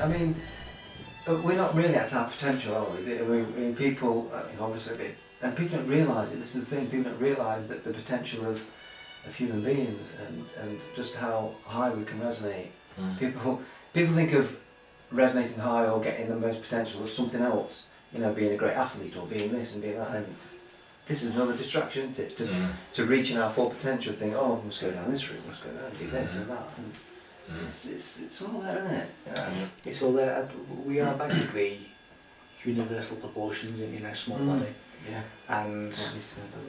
I mean, we're not really at our potential, are we? I mean, people, obviously, and people don't realise it. This is the thing. People don't realise that the potential of human beings and just how high we can resonate. People think of resonating high or getting the most potential as something else. You know, being a great athlete or being this and being that. And this is another distraction to reaching our full potential. Think, oh, let's go down this route. Let's go down and do this and that. And it's all there, isn't it? It's all there. We are basically universal proportions in a small body. Yeah. And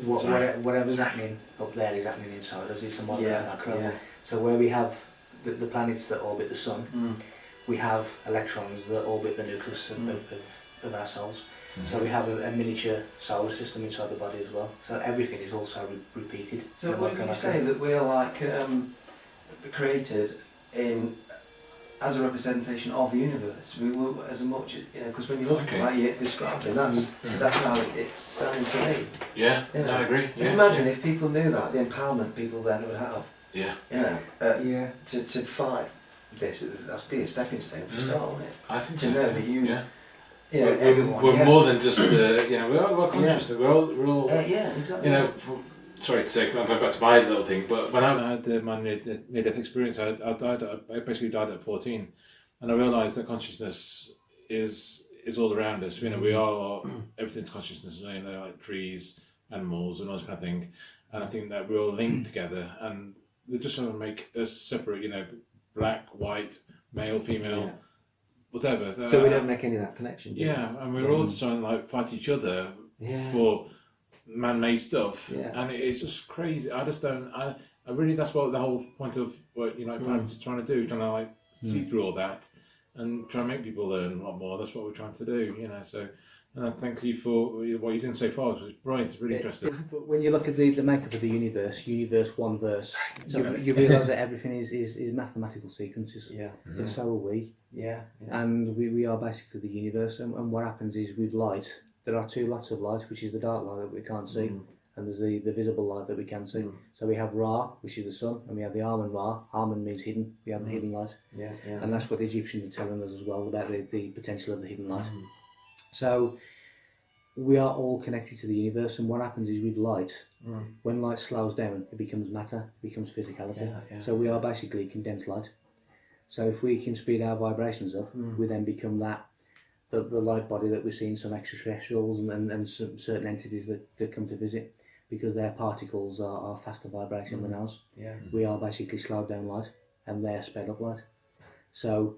whatever's happening up there is happening inside us. It's a model macro. Yeah. So where we have the planets that orbit the sun, we have electrons that orbit the nucleus of ourselves. So we have a miniature solar system inside the body as well. So everything is also repeated. So when you say that we are like created as a representation of the universe, we will as much, because when you look at like you described it, that's how it sounds to me. Yeah, I agree. Yeah. Imagine if people knew that, the empowerment people then would have. Yeah. To fight this, that's be a stepping stone for start, wouldn't it? I think to know that you. Yeah. We're more than just we're conscious that we're all exactly. Sorry to say, I'm going back to my little thing, but when I had my near-death experience, I basically died at 14, and I realised that consciousness is all around us. We are everything's consciousness. Like trees, animals, and all that kind of thing. And I think that we're all linked together, and they're just trying to make us separate. Black, white, male, female, whatever. So we don't make any of that connection. Yeah, and we're all just trying to fight each other for man-made stuff, and it's just crazy. I just don't. I really. That's what the whole point of what Planet is trying to do. Trying to see through all that and try and make people learn a lot more. That's what we're trying to do. So. And I thank you for what you didn't say far. It was brilliant. It's really interesting. But when you look at the makeup of the universe, one verse, you realise that everything is mathematical sequences. Yeah. And so are we. Yeah. And we are basically the universe. And what happens is with light, there are two lots of light, which is the dark light that we can't see, and there's the visible light that we can see. So we have Ra, which is the sun, and we have the Arman Ra. Arman means hidden. We have the hidden light. Yeah. And that's what the Egyptians are telling us as well about the potential of the hidden light. So we are all connected to the universe, and what happens is with light, when light slows down, it becomes matter, it becomes physicality. So we are basically condensed light. So if we can speed our vibrations up, we then become the light body that we see in some extraterrestrials and some certain entities that come to visit, because their particles are faster vibrating than ours. We are basically slowed down light, and they're sped up light. So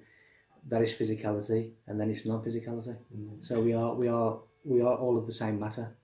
that is physicality, and then it's non-physicality. So we are all of the same matter,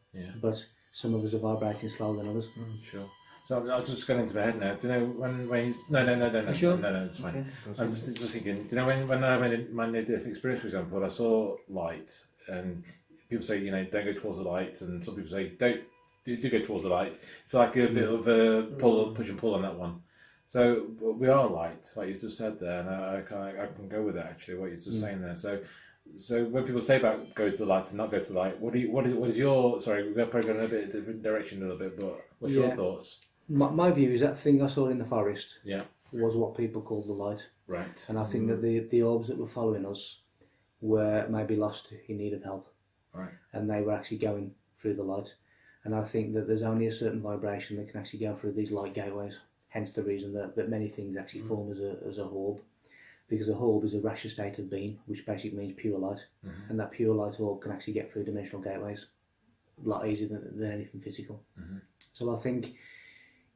but some of us are vibrating slower than others. Sure. So I'll just get into my head now. Do you know when he's... No. Sure? No, it's fine. Okay. I'm just thinking, do you know when I had my near-death experience, for example, I saw light, and people say, don't go towards the light, and some people say, do go towards the light. It's like a bit of a push and pull on that one. So we are light, like you just said there, and I can go with that actually. What you're just saying there. So when people say about go to the light and not go to the light, what is your? Sorry, we're probably going in a bit different direction a little bit, but what's your thoughts? My view is that thing I saw in the forest. Yeah. Was what people call the light. Right. And I think that the orbs that were following us were maybe lost in need of help. Right. And they were actually going through the light. And I think that there's only a certain vibration that can actually go through these light gateways. Hence the reason that many things actually form as a orb, because a orb is a rasher state of being, which basically means pure light, and that pure light orb can actually get through dimensional gateways a lot easier than anything physical. So I think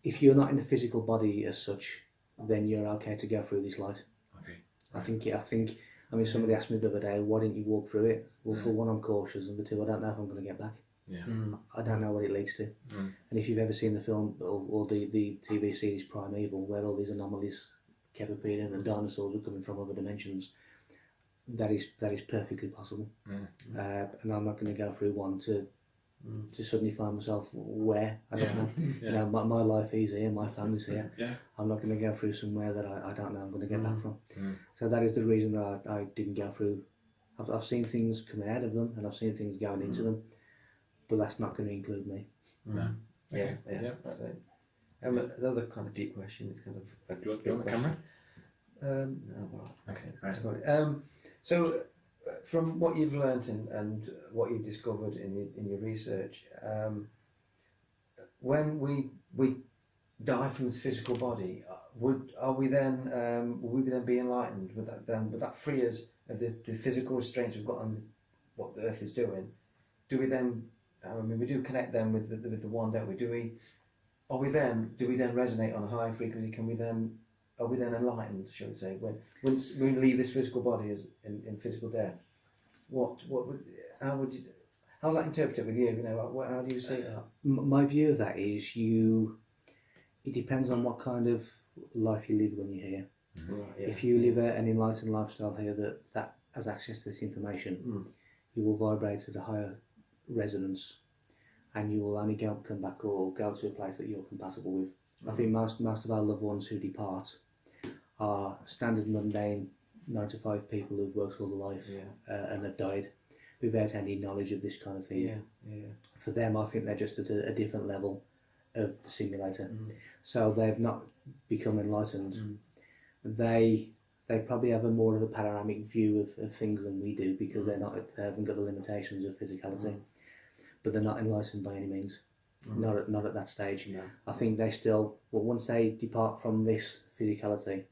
if you're not in a physical body as such, then you're okay to go through this light. Okay. I mean, somebody asked me the other day, why didn't you walk through it? Well, for one, I'm cautious, and for two, I don't know if I'm going to get back. Yeah. I don't know what it leads to. And if you've ever seen the film or the TV series Primeval, where all these anomalies kept appearing and dinosaurs were coming from other dimensions, that is perfectly possible. And I'm not going to go through one to to suddenly find myself where I don't know. Yeah. You know, my life is here, my family's here. Yeah. I'm not going to go through somewhere that I don't know I'm going to get back from. Mm. So that is the reason that I didn't go through. I've seen things coming out of them, and I've seen things going into them, but that's not going to include me. No. Yeah, Okay. yeah. That's right. Another kind of deep question. It's kind of a Do you want the camera? No, well, Okay. that's about it. So, from what you've learnt and what you've discovered in your research, when we die from this physical body, would we then be enlightened? Would that free us of the physical restraints we've got on what the earth is doing? Do we then? I mean, we do connect them with the one, don't we? Do we then resonate on a high frequency? Are we then enlightened, shall we say, once we leave this physical body as in physical death? How's that interpreted with you? You know, how do you see that? My view of that is it depends on what kind of life you live when you're here. Right, yeah. If you live an enlightened lifestyle here that has access to this information, you will vibrate at a higher resonance, and you will only come back or go to a place that you're compatible with. I think most of our loved ones who depart are standard mundane 9 to 5 people who've worked all their life and have died without any knowledge of this kind of thing. Yeah. For them, I think they're just at a different level of the simulator. So they've not become enlightened. They probably have a more of a panoramic view of things than we do, because they haven't got the limitations of physicality. But they're not enlightened by any means. Not at that stage. No. I think they still, once they depart from this physicality,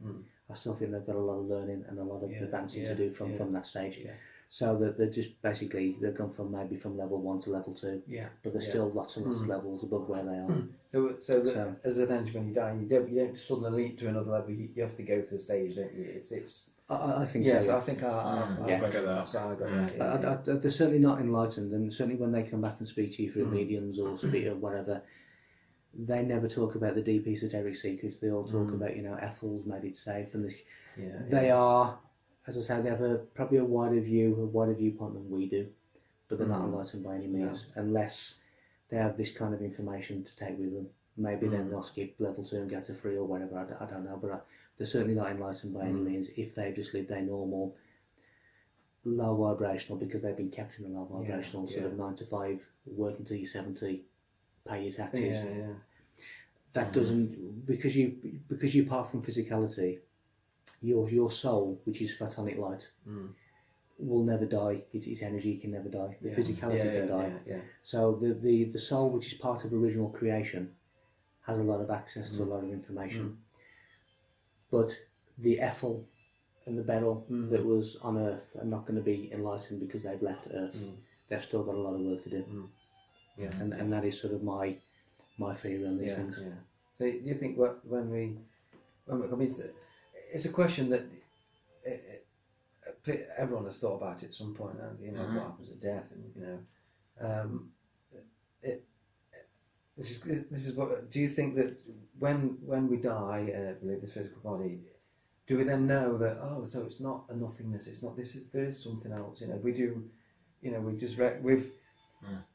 I still think they've got a lot of learning and a lot of advancing to do from that stage. Yeah. So that they're just basically, they've gone from level 1 to level 2. Yeah. But there's still lots of levels above where they are. So as an entity, when you die, you don't suddenly leap to another level. You have to go through the stage, don't you? It's. I think Yes, so. I think I get that. that's how I got that. They're certainly not enlightened, and certainly when they come back and speak to you through mediums or speak or whatever, they never talk about the deep esoteric secrets. They all talk about, Ethel's made it safe, and this. They are, as I say, they have probably a wider viewpoint than we do, but they're not enlightened by any means, unless they have this kind of information to take with them. Maybe then they'll skip level 2 and go to 3 or whatever. I don't know, but they're certainly not enlightened by any means if they've just lived a normal, low vibrational, because they've been kept in a low vibrational sort of 9 to 5, working till you're 70, pay your taxes. That doesn't, because you part from physicality, your soul, which is photonic light, will never die. Its energy can never die. The physicality can die. So the soul, which is part of original creation, has a lot of access to a lot of information. But the Ethel and the Beryl that was on Earth are not going to be enlightened because they've left Earth. They've still got a lot of work to do. And that is sort of my theory on these things. Yeah. So do you think it's a question that everyone has thought about at some point, what happens at death, and this is what do you think that when we die, we leave this physical body, do we then know that so it's not a nothingness, it's not there is something else, we do, we just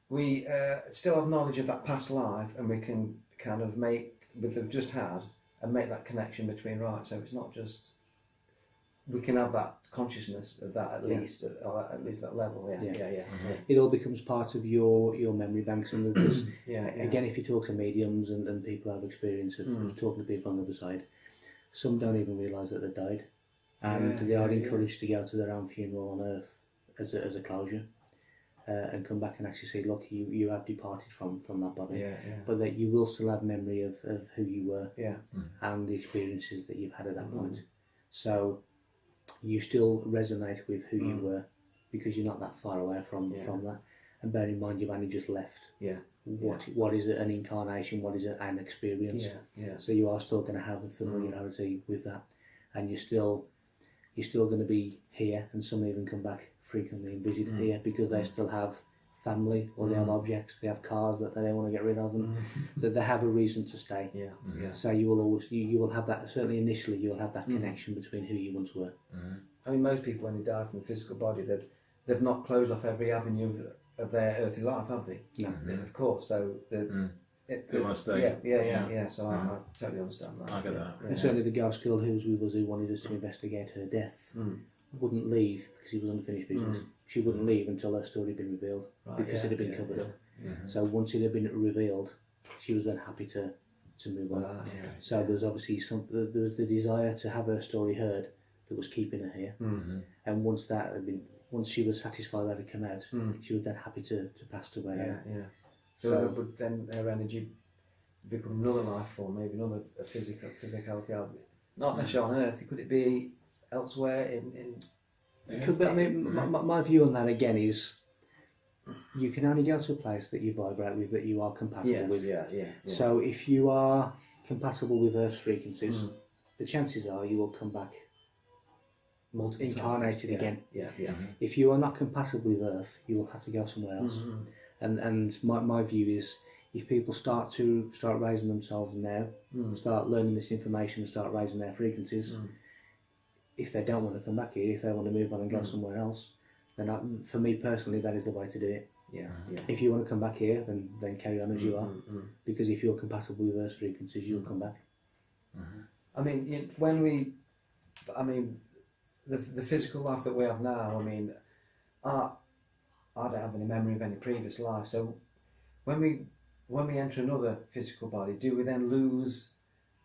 we still have knowledge of that past life, and we can kind of make what they've just had and make that connection between, so it's not just, we can have that consciousness of that at least that level. It all becomes part of your memory banks, and there's, again, if you talk to mediums and people have experience of talking to people on the other side, some don't even realise that they've died, and they are encouraged to go to their own funeral on Earth as a closure, and come back and actually say, look, you have departed from that body, but that you will still have memory of who you were, and the experiences that you've had at that point. So you still resonate with who you were, because you're not that far away from that. And bear in mind, you've only just left. What is it, an incarnation? What is it, an experience? So you are still going to have a familiarity with that, and you're still going to be here, and some even come back frequently and visit here because they still have family, or they have objects, they have cars that they don't want to get rid of, and that they have a reason to stay. So you will always you will have that, certainly initially you will have that connection between who you once were. I mean, most people, when they die from the physical body, they've not closed off every avenue of their earthly life, have they? No. Of course. So They want to stay. Yeah. So I totally understand that. I get that. And certainly the ghost girl who was with us, who wanted us to investigate her death, wouldn't leave because it was unfinished business. She wouldn't leave until her story had been revealed, because it had been covered up. So once it had been revealed, she was then happy to move on. So there's obviously there was the desire to have her story heard that was keeping her here. And once she was satisfied that it had come out, she was then happy to pass away. So but then her energy become another life form, maybe another physicality. Not necessarily on Earth. Could it be elsewhere in It could be. I mean, my view on that again is, you can only go to a place that you vibrate with, that you are compatible with. So if you are compatible with Earth's frequencies, the chances are you will come back incarnated again. If you are not compatible with Earth, you will have to go somewhere else. And my view is, if people start raising themselves now, start learning this information and start raising their frequencies, if they don't want to come back here, if they want to move on and go somewhere else, then for me personally, that is the way to do it. If you want to come back here, then carry on as you are, because if you're compatible with Earth's frequencies, you'll come back. I mean, the physical life that we have now, I mean, I don't have any memory of any previous life. So when we enter another physical body, do we then lose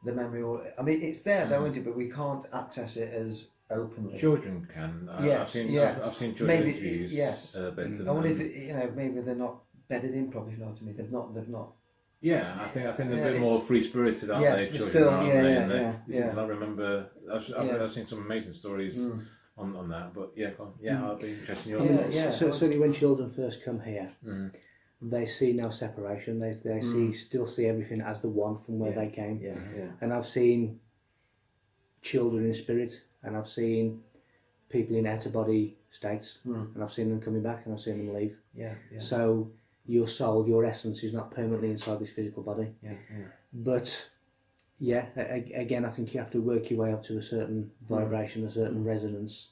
the memory? Or I mean, it's there though, isn't it? But we can't access it as openly. Children can. I've seen children interviews. I wonder if maybe they're not bedded in properly. If you know what I mean? They've not. Yeah, I think they're a bit more free spirited, aren't they? Children, still, aren't they? I remember. I've seen some amazing stories on that. But I'll be interested in your thoughts. So certainly when children first come here, they see no separation. They still see everything as the one from where they came. And I've seen children in spirit, and I've seen people in out of body states, and I've seen them coming back, and I've seen them leave. So your soul, your essence, is not permanently inside this physical body. But again, I think you have to work your way up to a certain vibration, a certain resonance,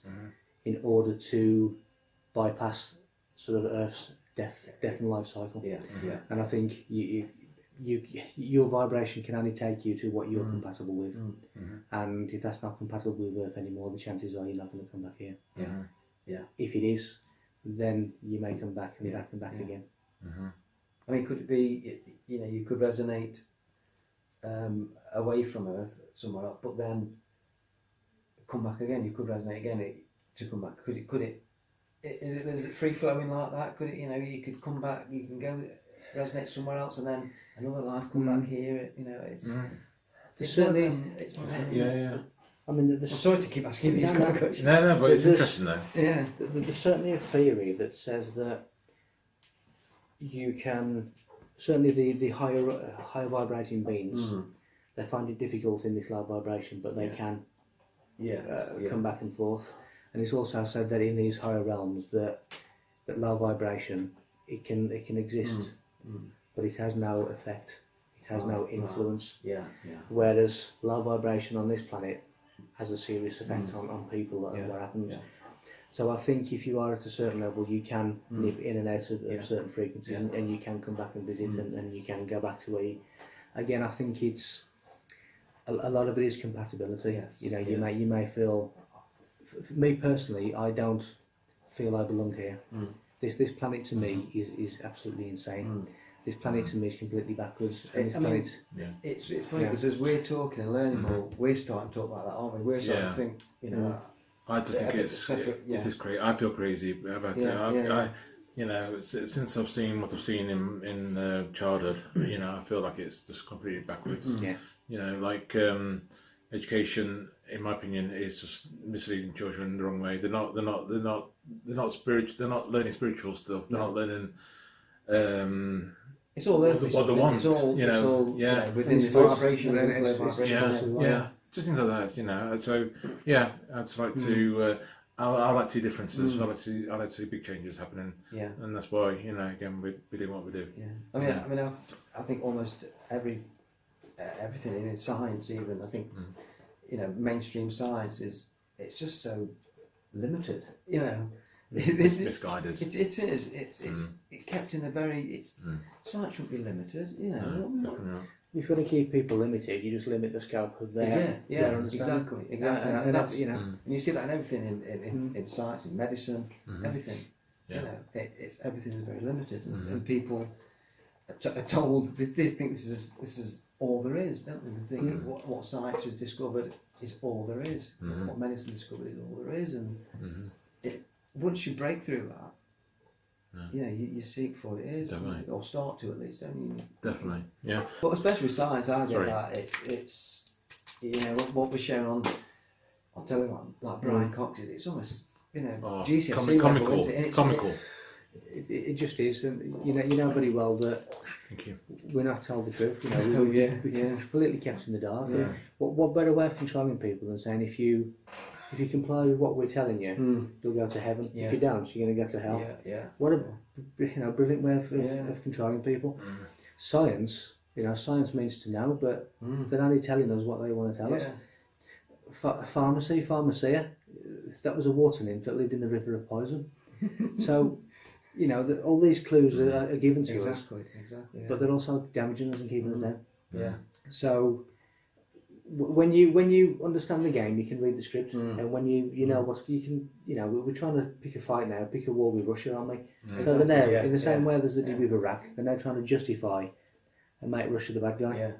in order to bypass sort of Earth's death and life cycle. And I think your vibration can only take you to what you're compatible with. And if that's not compatible with Earth anymore, the chances are you're not going to come back here. If it is, then you may come back and back and back again. I mean, could it be, you could resonate away from Earth somewhere else, but then come back again? You could resonate again to come back. Could it? Is it free flowing like that? Could it? You could come back. You can go resonate somewhere else, and then another life come back here. It's certainly. I mean, I'm sorry to keep asking these questions. No, but it's interesting though. There's certainly a theory that says that you can, certainly the higher vibrating beings, they find it difficult in this low vibration, but they can come back and forth. And it's also said that in these higher realms that low vibration, it can exist, but it has no effect, it has no influence. Whereas low vibration on this planet has a serious effect on people and what happens. So I think if you are at a certain level, you can nip in and out of certain frequencies, and you can come back and visit, and you can go back to where you... Again, I think it's... A lot of it is compatibility. You may feel... For me personally, I don't feel I belong here. This planet to me is absolutely insane. This planet to me is completely backwards. And it's funny because as we're talking and learning more, we're starting to talk like that, aren't we? We're starting to think, I just think it is crazy. I feel crazy about it. Since I've seen what I've seen in childhood, I feel like it's just completely backwards. Education, in my opinion, is just misleading children the wrong way. They're not spiritual. They're not learning spiritual stuff. They're not learning. It's all earthly what they want. It's all within this vibration. Just things like that. So I'd like to. I like to see differences. I like to see big changes happening. And that's why again we do what we do. I think almost everything in science, even I think mainstream science it's just so limited. misguided. It is. It kept in a very. Science shouldn't be limited. You know. Definitely not. If you want to keep people limited, you just limit the scope of their exactly. And that's, you know, and you see that in everything in science, in medicine, everything. Yeah. You know, it's everything is very limited, and people are told they think this is all there is, don't they? They think what science has discovered is all there is. What medicine discovered is all there is, and once you break through that. Yeah, you seek for what it is, or start to at least, don't you? Definitely, yeah. But especially with science, I get that it's you know what we're showing on television, like Brian Cox, it's almost GCSE level, isn't it? Comical. It just is, and you know very well that Thank you. we're not told the truth. You know, we're completely kept in the dark. Yeah. What better way of controlling people than saying if you comply with what we're telling you, you'll go to heaven. If you don't, you're going to go to hell. What a brilliant way of controlling people. Science, science means to know, but they're only telling us what they want to tell us. Pharmacia, that was a water nymph that lived in the river of poison. So, all these clues are given to us. Exactly. But they're also damaging us and keeping us down. Yeah. So, when you understand the game, you can read the script, and when you know what you can, we're trying to pick a fight now, pick a war with Russia, aren't we? So they're now in the same way as they did with Iraq. They're now trying to justify and make Russia the bad guy.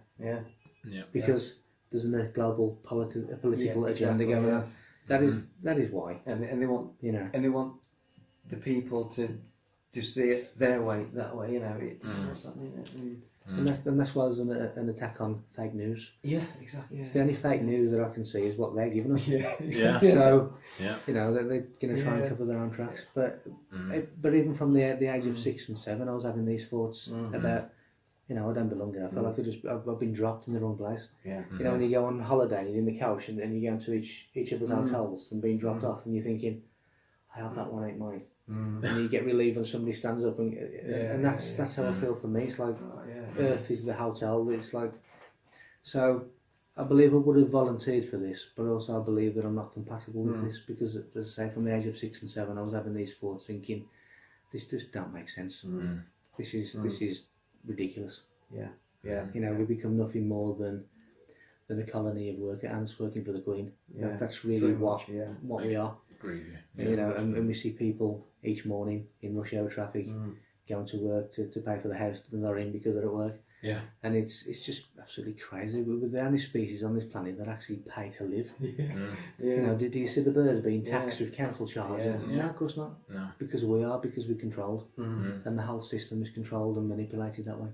Because there's a global political agenda going on. That is why, and they want and they want the people to see it their way, that way. And that's why there's an attack on fake news. Yeah, exactly. Yeah. The only fake news that I can see is what they're giving us. Yeah, exactly. So, they're going to try and cover their own tracks. But even from the age of 6 and 7, I was having these thoughts about, I don't belong here. I feel like I've been dropped in the wrong place. Yeah. When you go on holiday and you're in the couch and you go into each other's hotels and being dropped off, and you're thinking, I hope that one ain't mine. And you get relieved when somebody stands up, and that's how I feel for me. It's like Earth is the hotel. It's like, so I believe I would have volunteered for this, but also I believe that I'm not compatible with this because, as I say, from the age of 6 and 7, I was having these thoughts, thinking, this just don't make sense. This is ridiculous. We become nothing more than a colony of worker ants working for the Queen. That's really what we are. And we see people each morning in rush hour traffic going to work to pay for the house that they're not in because they're at work. And it's just absolutely crazy. We're the only species on this planet that actually pay to live. Do you see the birds being taxed with council charges? No, of course not. No. Because we're controlled, and the whole system is controlled and manipulated that way.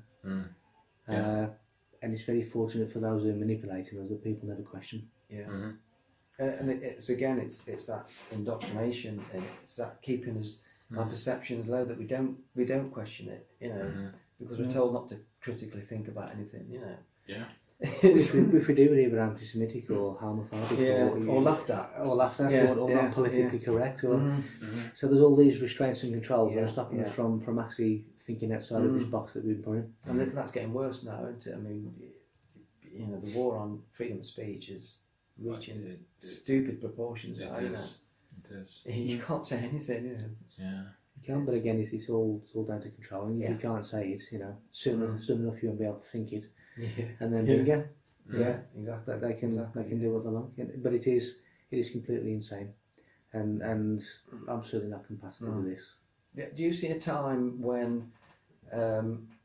And it's very fortunate for those who are manipulating us that people never question. And it's that indoctrination, and it's that keeping us our perceptions low, that we don't question it, because we're told not to critically think about anything, if we do, we're either anti-Semitic or homophobic, or laughed at, or not politically correct, so there's all these restraints and controls that are stopping us from actually thinking outside of this box that we've been put in. And that's getting worse now, isn't it? I mean, the war on freedom of speech is reaching stupid proportions. It is. You can't say anything. You can, but again, it's all down to controlling. If you can't say it, soon enough you won't be able to think it, and then bingo. Exactly. They can do what they like. But it is completely insane, and I'm certainly not compatible with this. Do you see a time when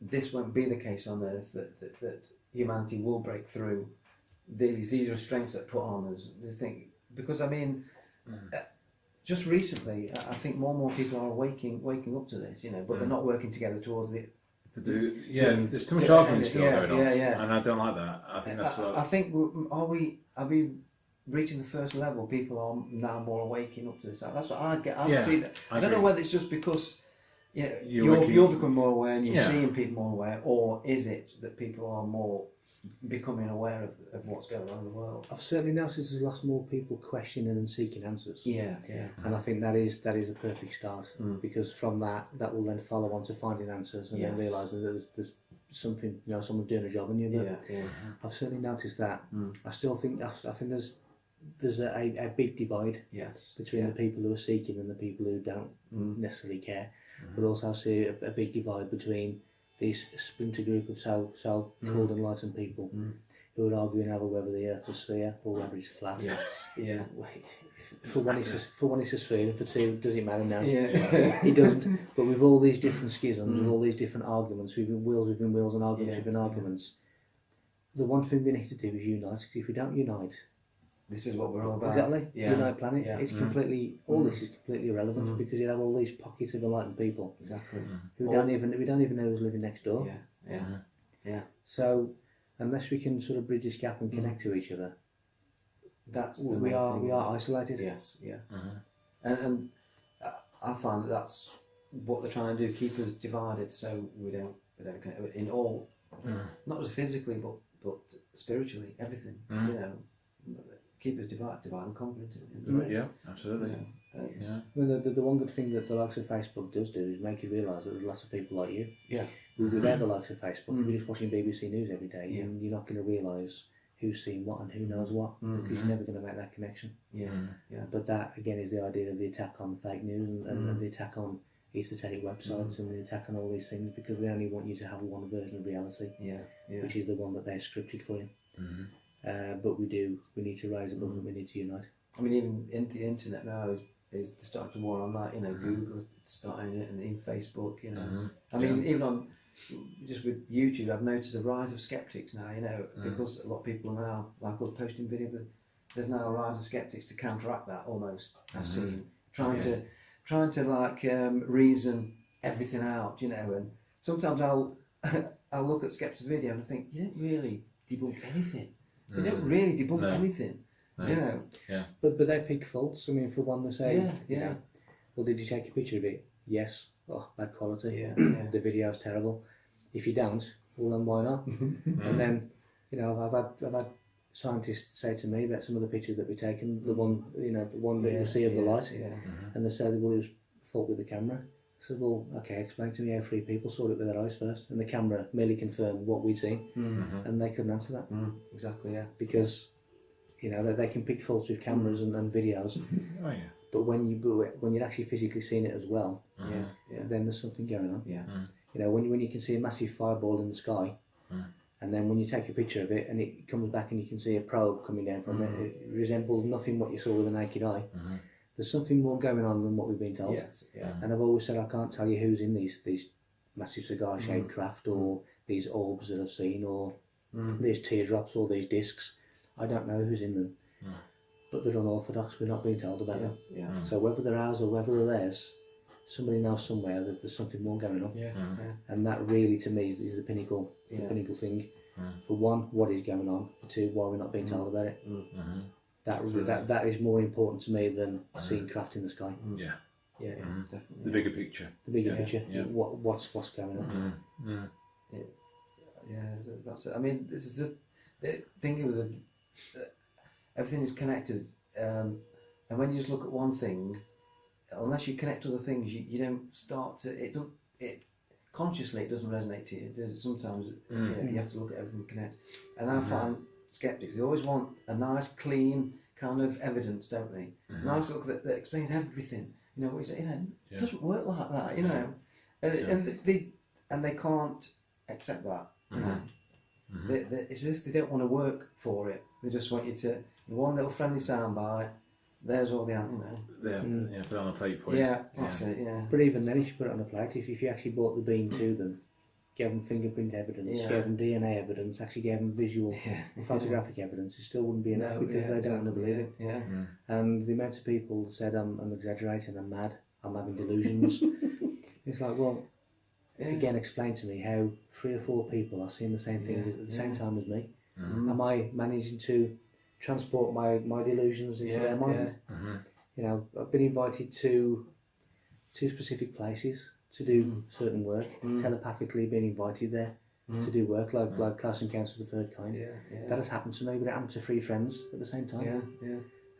this won't be the case on Earth, that humanity will break through these restraints that put on us? Do you think? Because I mean, just recently, I think more and more people are waking up to this, but they're not working together towards it. There's too much argument still going on, and I don't like that. I think that's what. I think are we reaching the first level? People are now more waking up to this. That's what I get. I see that. I don't know whether it's just because you're becoming more aware and you're seeing people more aware, or is it that people are more becoming aware of what's going on in the world? I've certainly noticed there's lots more people questioning and seeking answers. And I think that is a perfect start, because from that will then follow on to finding answers and then realising that there's something, someone doing a job on you. I've certainly noticed that. I still think there's there's a big divide Yes. between the people who are seeking and the people who don't necessarily care, but also I see a big divide between these splinter group of so-called enlightened people who are arguing over whether the Earth is a sphere or whether it's flat. Yes. Yeah. For one, it's a sphere, and for two, does it matter now? Yeah. It doesn't. But with all these different schisms, with all these different arguments, within wheels and arguments within arguments, the one thing we need to do is unite. Because if we don't unite, this is what we're all about. exactly, Yeah. unite planet. Yeah. It's completely. All this is completely irrelevant because you have all these pockets of enlightened people Exactly. who we don't even know who's living next door. Yeah. Yeah. So unless we can sort of bridge this gap and connect to each other, That's the we main are thing. isolated. Yes. Yeah. And I find that's what they're trying to do: keep us divided, so we don't connect in all, not just physically, but spiritually, everything. You know, keep us divided and conquer. Yeah, absolutely. Yeah. I mean, the one good thing that the likes of Facebook does do is make you realise that there's lots of people like you. Yeah. Without the likes of Facebook, if you're just watching BBC News every day, you're not going to realise who's seen what and who knows what, because you're never going to make that connection. Yeah. But that, again, is the idea of the attack on fake news and the attack on esoteric websites and the attack on all these things, because they only want you to have one version of reality, which is the one that they've scripted for you. But we need to rise above and we need to unite. I mean, even the internet now is starting to war on that. You know, Google starting it, and even Facebook. You know, I mean, even on just with YouTube, I've noticed a rise of skeptics now. You know, because a lot of people are now like posting videos, but there's now a rise of skeptics to counteract that almost. I've seen trying to like reason everything out. You know, and sometimes I'll look at skeptics' video and I think you don't really debunk anything. You don't really debunk anything. No. You know. Yeah. But they pick faults. I mean, for one, they say, Yeah. you know, well, did you take a picture of it? Yes. Oh, bad quality. Yeah. The video's terrible. If you don't, well, then why not? And then, you know, I've had scientists say to me about some of the pictures that we've taken, the one that you see of the light, and they said, well, it was fault with the camera. I said, well, okay, explain to me how 3 people saw it with their eyes first, and the camera merely confirmed what we'd seen, and they couldn't answer that. Exactly, yeah. Because, you know, they can pick faults with cameras and videos, Oh yeah. but when you're actually physically seeing it as well, then there's something going on. Yeah. You know, when you can see a massive fireball in the sky, and then when you take a picture of it and it comes back and you can see a probe coming down from it, it resembles nothing what you saw with the naked eye. There's something more going on than what we've been told. Yes, yeah. And I've always said I can't tell you who's in these massive cigar-shaped craft, or these orbs that I've seen, or these teardrops, or these discs. I don't know who's in them, but they're unorthodox. We're not being told about them. Yeah. So whether they're ours or whether they're theirs, somebody knows somewhere that there's something more going on. Yeah. And that really, to me, is the pinnacle thing. For one, what is going on. For two, why we're not being told about it. That is more important to me than seeing craft in the sky. Yeah. Yeah, definitely. The bigger picture. The bigger picture. Yeah. What's going on. Yeah, that's it. I mean, this is just thinking with everything is connected, and when you just look at one thing, unless you connect other things, you don't start to. It consciously it doesn't resonate to you. There's sometimes you have to look at everything connect. And I find skeptics, they always want a nice, clean kind of evidence, don't they? Nice look that explains everything. You know, it doesn't work like that. You know, and they can't accept that. You know, it's as if they don't want to work for it. They just want you to one little friendly soundbite. There's all the Put it on a plate for you. Yeah, that's it. Yeah. But even then, if you put it on a plate, if you actually brought the bean to them, gave them fingerprint evidence, gave them DNA evidence, actually gave them visual and photographic evidence, it still wouldn't be enough because they don't want to believe it. Yeah. And the amount of people said, I'm exaggerating, I'm mad, I'm having delusions. It's like, well, again, explain to me how 3 or 4 people are seeing the same thing at the same time as me. Am I managing to transport my delusions into their mind? You know, I've been invited to 2 specific places to do certain work, telepathically being invited there to do work, like Close Encounters of the Third Kind. That has happened to me, but it happened to 3 friends at the same time.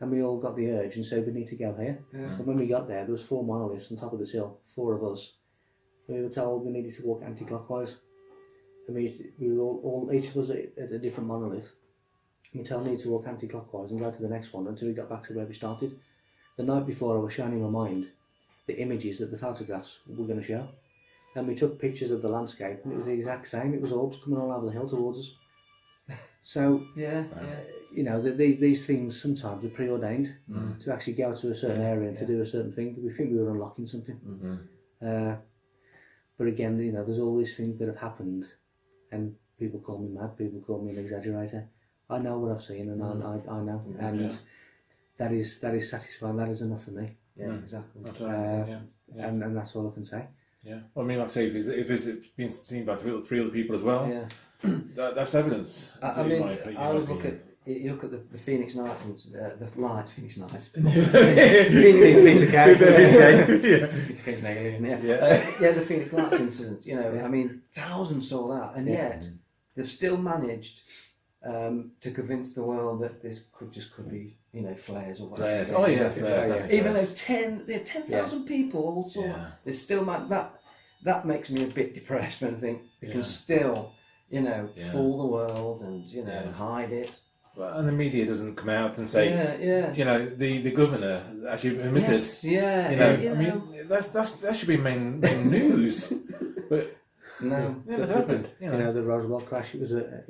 And we all got the urge and said we need to go here. And when we got there was 4 monoliths on top of this hill, 4 of us. We were told we needed to walk anti-clockwise. And we were all each of us at a different monolith. We tell me to walk anti-clockwise and go to the next one until we got back to where we started. The night before, I was showing in my mind the images that the photographs were going to show. And we took pictures of the landscape, and it was the exact same. It was orbs coming all over the hill towards us. So, you know, these things sometimes are preordained to actually go to a certain area and to do a certain thing. We think we were unlocking something. But again, you know, there's all these things that have happened, and people call me mad, people call me an exaggerator. I know what I've seen, and I know. And that is satisfying. That is enough for me. Yeah, exactly. That's what I'm saying, And that's all I can say. Yeah. Well, I mean, like I say, if it's been seen by three other people as well, that's evidence. I mean, I always look at you look at the Phoenix Nights and the lights. Phoenix Nights. Peter Kay. Peter Kay's an alien. The Phoenix Lights incident. You know, I mean, thousands saw that, and yet they've still managed to convince the world that this could be, you know, flares or whatever. Flares. Oh yeah, flares. Even though 10,000 people all saw it, there's still that makes me a bit depressed when I think they can still, you know, fool the world and, you know, hide it. Well, and the media doesn't come out and say, you know, the governor actually admitted. Yes, you know, I mean, that should be main news, but. No, that happened. You know, the Roswell crash. It was a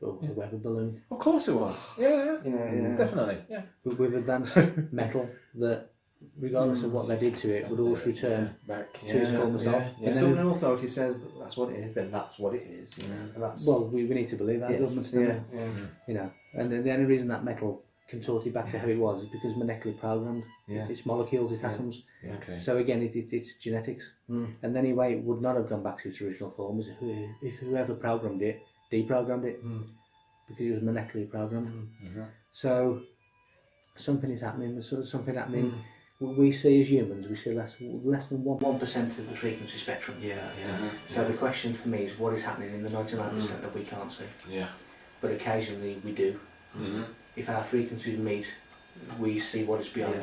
weather balloon. Of course it was. Yeah. Definitely. Yeah. With advanced metal that, regardless of what they did to it, would always return back to its former self. If some authority says that's what it is, then that's what it is. You know, and that's, well, we need to believe our governments, don't we? You know, and the only reason that metal contorted back to how it was is because molecularly programmed. It's molecules, it's atoms. Okay. So again, it's genetics. And the only way it would not have gone back to its original form is if whoever programmed it deprogrammed it, because it was molecularly programmed. So something is happening. There's sort of something happening. We see as humans, we see less than 1% of the frequency spectrum. So the question for me is, what is happening in the 99% that we can't see? But occasionally we do. If our frequencies meet, we see what is beyond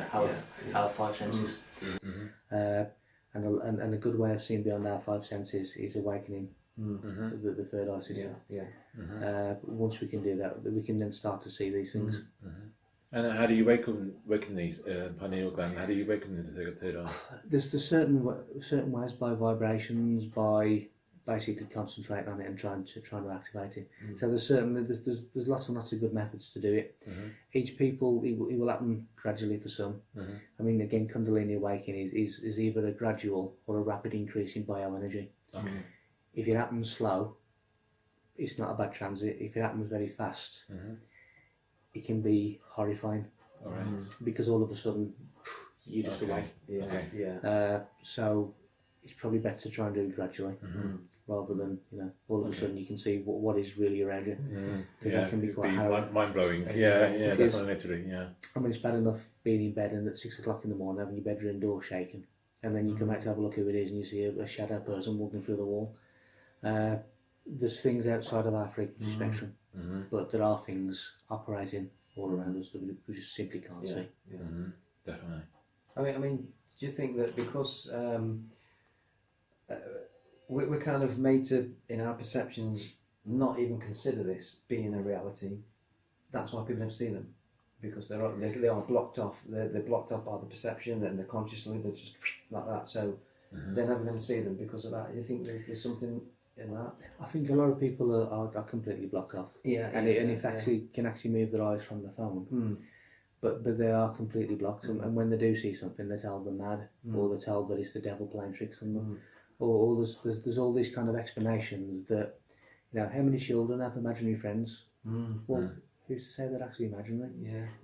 our five senses. And a good way of seeing beyond our five senses is awakening the third eye system. Once we can do that, we can then start to see these things. And how do you waken these pineal gland? How do you waken the third eye? There's certain ways, by vibrations, by basically concentrating on it and trying to activate it. So there's lots and lots of good methods to do it. Each people, it will happen gradually for some. I mean, again, Kundalini awakening is either a gradual or a rapid increase in bioenergy. If it happens slow, it's not a bad transit. If it happens very fast, it can be horrifying. Because all of a sudden you're just awake. So it's probably better to try and do it gradually, rather than, you know, all of a sudden you can see what is really around you. Because that can be quite harrowing. Mind blowing. Definitely, literally. I mean, it's bad enough being in bed and at 6 o'clock in the morning having your bedroom door shaken, and then you come out to have a look who it is, and you see a shadow person walking through the wall. There's things outside of our frequency spectrum, but there are things operating all around us that we just simply can't see. Definitely. I mean, do you think that because we're kind of made to, in our perceptions, not even consider this being a reality, that's why people don't see them, because they are blocked off. They're blocked off by the perception, and they're consciously, they're just like that. So they're never going to see them because of that. Do you think there's something in that? I think a lot of people are completely blocked off. Can actually move their eyes from the phone. But they are completely blocked, and when they do see something, they're told they're mad, or they're told that it's the devil playing tricks on them, or there's all these kind of explanations that, you know, how many children have imaginary friends? Well, who's to say they're actually imaginary?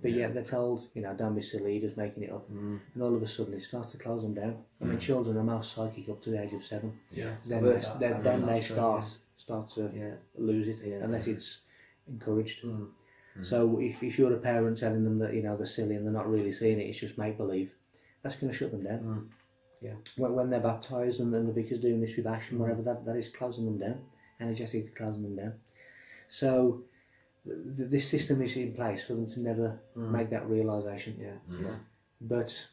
But yet they're told, you know, don't be silly, just making it up, and all of a sudden it starts to close them down. I mean, children are most psychic up to the age of 7. Then they start to lose it, unless it's encouraged. So if you're a parent telling them that, you know, they're silly and they're not really seeing it, it's just make believe, that's going to shut them down. When they're baptised and the vicar's doing this with ash and whatever, that is closing them down, energetically closing them down. So this system is in place for them to never make that realisation. But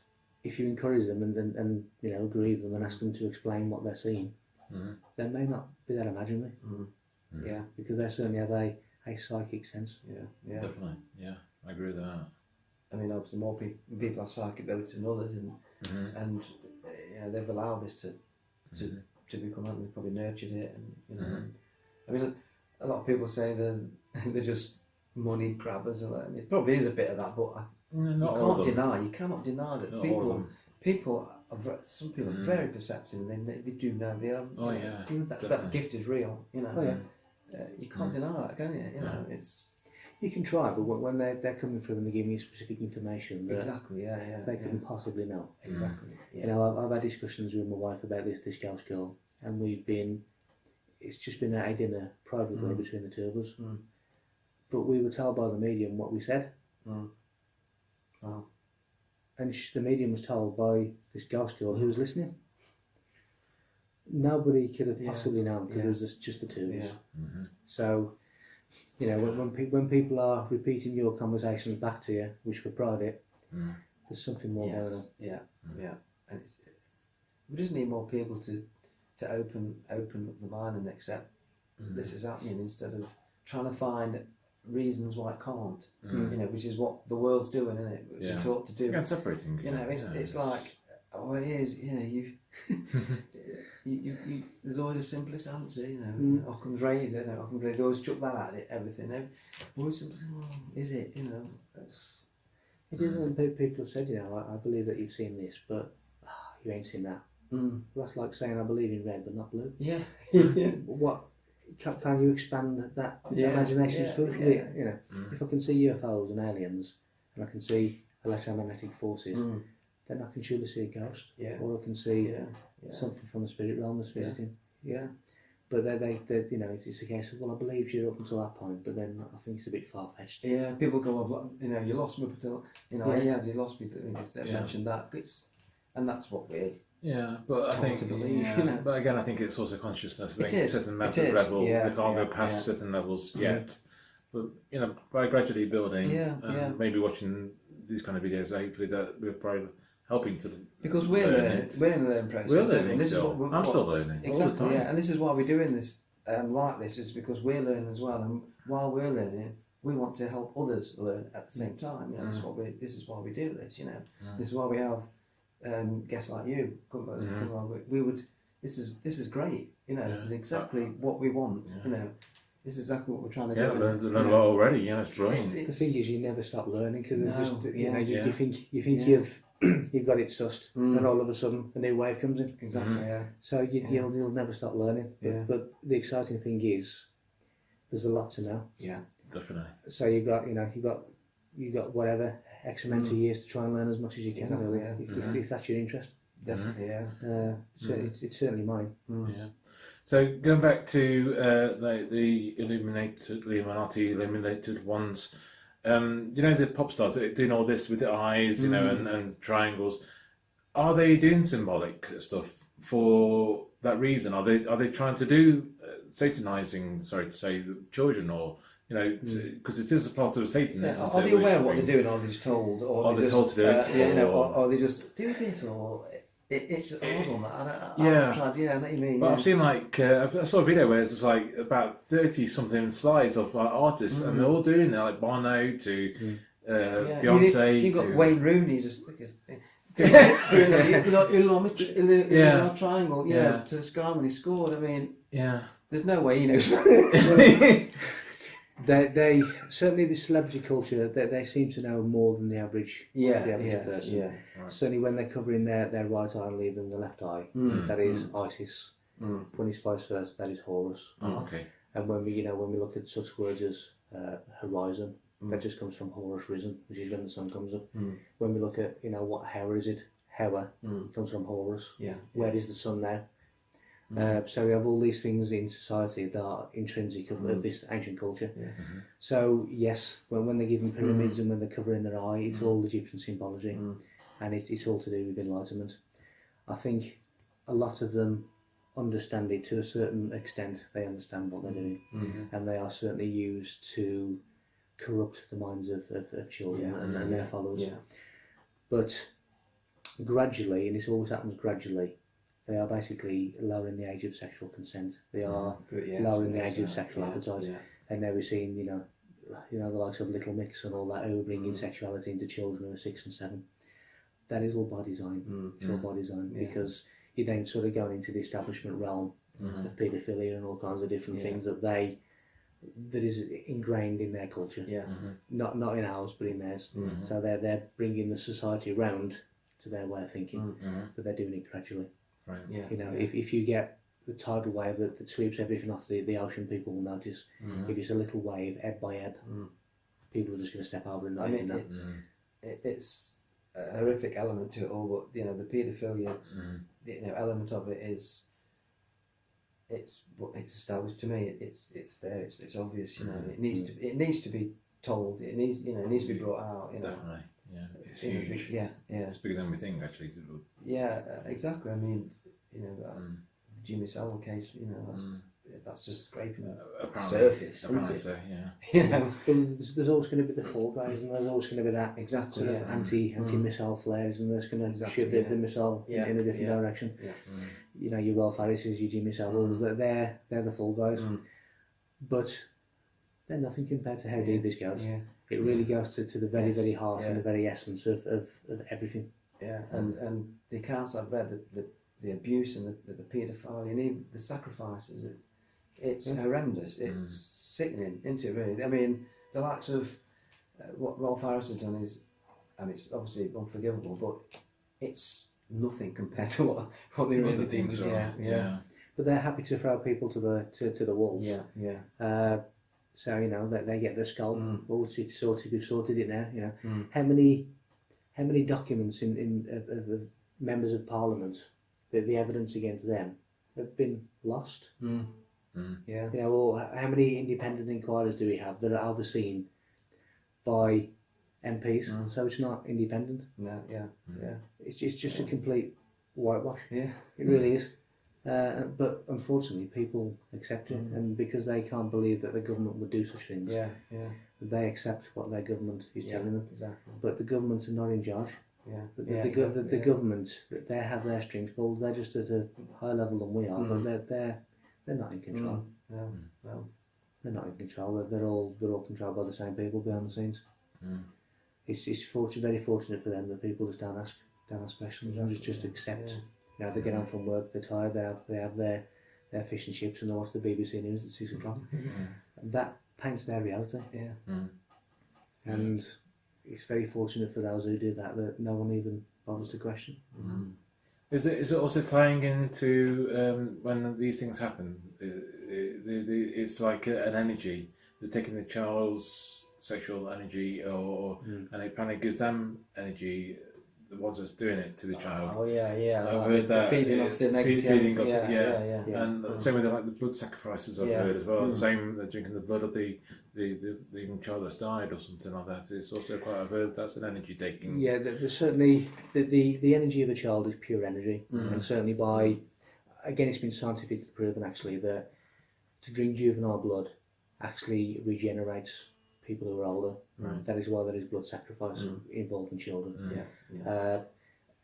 if you encourage them and you know, agree with them and ask them to explain what they're seeing, they may not be that imaginary. Because they certainly have a a psychic sense. Yeah. Definitely. Yeah, I agree with that. I mean, obviously, more people have psychic ability than others, and they've allowed this to become out. They've probably nurtured it, and I mean, a lot of people say they're just money grabbers, and it probably is a bit of that, but you cannot deny that some people are very perceptive, and they do know they are. Oh yeah, that gift is real. You can't deny that, can you? It's. You can try, but when they're coming through and they're giving you specific information that exactly, they couldn't possibly know. Exactly. Yeah. I've had discussions with my wife about this ghost girl, and it's just been at a dinner privately between the two of us. But we were told by the medium what we said. Wow. And the medium was told by this ghost girl who was listening. Nobody could have possibly known because there's just the two of us. So, when people are repeating your conversations back to you, which were private, there's something more going on. Yeah. And we just need more people to open up the mind and accept this is happening instead of trying to find reasons why it can't. Which is what the world's doing, isn't it? Yeah. We're taught to do. Yeah, separating. It's like, oh, it is. There's always a simplest answer. Occam's razor. Occam's razor. They always chuck that at it. Everything. Always simply, is it? It isn't. People have said, I believe that you've seen this, but you ain't seen that. That's like saying I believe in red but not blue. Yeah. What? Can you expand that imagination just a little bit? If I can see UFOs and aliens, and I can see electromagnetic forces, then I can surely see a ghost, or I can see something from the spirit realm that's visiting. Yeah. But they it's a case of, well, I believed you up until that point, but then I think it's a bit far fetched. Yeah. People go, you lost me up until you lost me. They mentioned that. And that's what we're. Yeah, but I think to believe, but again, I think it's also consciousness. I think It is. certain It mental is. level Yeah, they can't yeah, go past yeah. certain levels yet. But by gradually building, maybe watching these kind of videos, hopefully that we're probably helping to. Because we're learning. We're in the learning process. We're learning. This is Still. what I'm still learning all the Exactly. time. Yeah, and this is why we're doing this like this is because we're learning as well, and while we're learning, we want to help others learn at the same time. This is why we do this. This is why we have guests like you. We would. This is great. This is exactly what we want. This is exactly what we're trying to do. Yeah, learned a lot already. Yeah, it's brilliant. The thing is, you never stop learning because you think Yeah. you've got it sussed, and all of a sudden a new wave comes in. Exactly. Yeah. So you'll never stop learning. But the exciting thing is, there's a lot to know. Yeah. Definitely. So you've got whatever X amount of years to try and learn as much as you can. Exactly, Really, if that's your interest. Definitely. Yeah. It's certainly mine. Yeah. So going back to the Illuminati illuminated ones, the pop stars that are doing all this with the eyes, and triangles. Are they doing symbolic stuff for that reason? Are they trying to do satanizing? Sorry to say, the children, or because it is a part of Satan. Are they aware of what they're doing? Or are they just told? Or are they told to do it? Or they just do this? Or it's hard on that. I know what you mean. But I've seen I saw a video where it's like about 30 something slides of artists, and they're all doing it, like Bono to Beyonce. You've got to Wayne Rooney just doing a triangle, to the sky when he scored. I mean, there's no way he knows. They certainly the celebrity culture. They seem to know more than the average person. Yeah. Right. Certainly when they're covering their right eye and leaving the left eye, that is Isis. When it's vice versa, that is Horus. Okay. And when we look at such words as horizon, that just comes from Horus risen, which is when the sun comes up. When we look at what hour is it? Hour comes from Horus. Yeah. Where is the sun now? So we have all these things in society that are intrinsic of this ancient culture. So yes, when they're given pyramids and when they're covering their eye, it's all Egyptian symbology, and it's all to do with enlightenment. I think a lot of them understand it to a certain extent. They understand what they're doing, and they are certainly used to corrupt the minds of children and their followers. Yeah. But gradually, and this always happens gradually, they are basically lowering the age of sexual consent. They are lowering the age of sexual appetite. and now we're seeing, the likes of Little Mix and all that, who are bringing sexuality into children who are 6 and 7. That is all by design. It's all by design, because you're then sort of going into the establishment realm of paedophilia and all kinds of different things that is ingrained in their culture. Not in ours, but in theirs. So they're bringing the society around to their way of thinking, but they're doing it gradually. Right. If you get the tidal wave that sweeps everything off the ocean, people will notice. If it's a little wave, ebb by ebb, people are just going to step over and not even know. It's a horrific element to it all, but the paedophilia, element of it is, it's established to me. It's there. It's obvious. It needs to be told. It needs to be brought out. Definitely. Yeah. It's huge. Yeah. It's bigger than we think, actually. Yeah. Exactly. I mean, the Jimmy Savile case. That's just scraping the surface. Apparently so, yeah. There's always going to be the fall guys, and there's always going to be that sort of anti-missile flares, and there's going to shoot the missile in a different direction. Your Will Ferris's, your Jimmy Savile's, they're the fall guys, but they're nothing compared to how deep this goes. It really goes to the very, very heart and the very essence of everything. Yeah, and the accounts I've read, the abuse and the paedophilia, and the sacrifices, it's horrendous. It's sickening, isn't it, really? I mean, the likes of what Rolf Harris has done is, it's obviously unforgivable, but it's nothing compared to what they really think. Yeah. But they're happy to throw people to the wolves. So they get the scalp. It's sorted. We've sorted it now. How many documents in members of Parliament, the evidence against them have been lost? Or how many independent inquiries do we have that are overseen by MPs? So it's not independent. It's just a complete whitewash. It really is. But unfortunately, people accept it, and because they can't believe that the government would do such things, they accept what their government is telling them. Exactly. But the government are not in charge. The government, they have their strings pulled. They're just at a higher level than we are, but they're not in control. No. They're not in control. They're all controlled by the same people behind the scenes. It's very fortunate for them that people just don't ask questions and just accept. They get home from work, they're tired, they have their fish and chips, and they watch the BBC News at 6 o'clock. That paints their reality. And it's very fortunate for those who do that no one even bothers to question. Is it also tying into when these things happen? It's like an energy. They're taking the child's sexual energy, and it kind of gives them energy. The ones that's doing it to the child. I've heard that feeding off the negative. And same with the blood sacrifices I've heard as well. Same, they're drinking the blood of the young child that's died or something like that. It's also I've heard that's an energy taking. Yeah, there's certainly the energy of a child is pure energy, and certainly it's been scientifically proven actually that to drink juvenile blood actually regenerates people who are older. That is why there is blood sacrifice involved in children.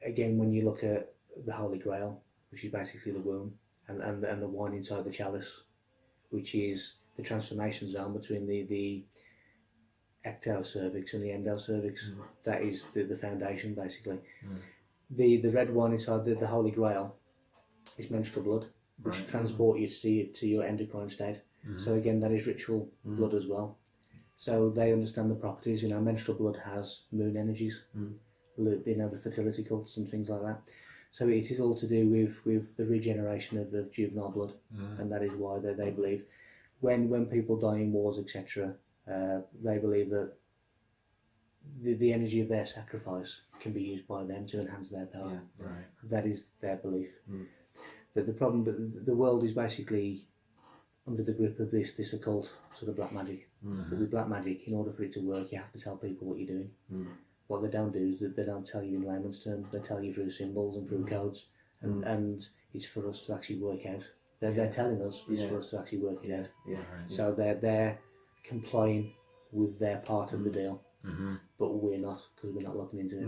Again, when you look at the Holy Grail, which is basically the womb, and the wine inside the chalice, which is the transformation zone between the ectocervix and the endocervix, that is the foundation basically. The red wine inside the Holy Grail is menstrual blood, which transport you to your endocrine state. So again, that is ritual blood as well. So they understand the properties. Menstrual blood has moon energies, the fertility cults and things like that. So it is all to do with the regeneration of juvenile blood, and that is why they believe when people die in wars, etc., they believe that the energy of their sacrifice can be used by them to enhance their power. That is their belief. That the problem, the world is basically under the grip of this occult sort of black magic. But with black magic, in order for it to work, you have to tell people what you're doing. What they don't do is that they don't tell you in layman's terms. They tell you through symbols and through codes, and it's for us to actually work out. They're telling us, but it's for us to actually work it out. So they're complying with their part of the deal, but we're not, because we're not looking into it.